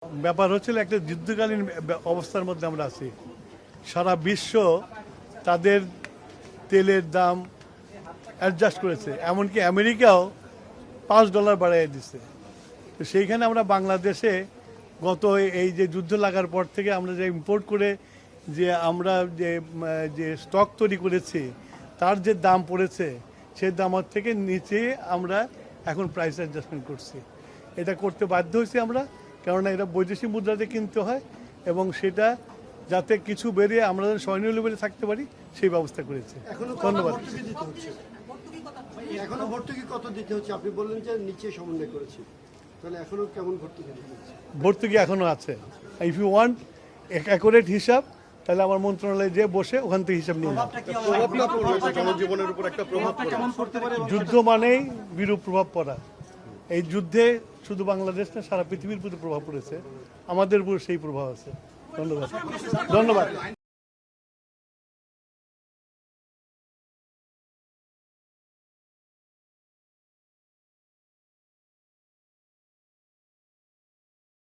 ব্যাপার হচ্ছিল একটা যুদ্ধকালীন অবস্থার মধ্যে আমরা আছি। সারা বিশ্ব তাদের তেলের দাম অ্যাডজাস্ট করেছে, এমনকি আমেরিকাও $5 বাড়িয়ে দিচ্ছে। তো সেইখানে আমরা বাংলাদেশে গত এই যে যুদ্ধ লাগার পর থেকে আমরা যে ইম্পোর্ট করে যে আমরা যে স্টক তৈরি করেছি তার যে দাম পড়েছে সেই দামের থেকে নিচে আমরা এখন প্রাইস অ্যাডজাস্টমেন্ট করছি। এটা করতে বাধ্য হয়েছি আমরা, কেননা এটা বৈদেশিক মুদ্রাতে কিনতে হয় এবং সেটা যাতে কিছু বেরিয়ে আমরা স্বর্ণীয় লেভেলে থাকতে পারি সেই ব্যবস্থা করেছি। ধন্যবাদ। এখনো ভর্তুকি কত দিতে হচ্ছে? আপনি বললেন যে নিচে সমন্বয় করেছি, তাহলে এখনো কেমন ভর্তুকি দিতে হচ্ছে? ভর্তুকি এখনো আছে। ইফ ইউ ওয়ান্ট অ্যাকুরেট হিসাব তাহলে আমার মন্ত্রণালয়ে যে বসে ওখান থেকে হিসাব নিয়ে যুদ্ধ মানেই বিরূপ প্রভাব পড়া। এই যুদ্ধে শুধু বাংলাদেশ না, সারা পৃথিবীর প্রতি প্রভাব পড়েছে, আমাদের উপর সেই প্রভাব আছে। ধন্যবাদ।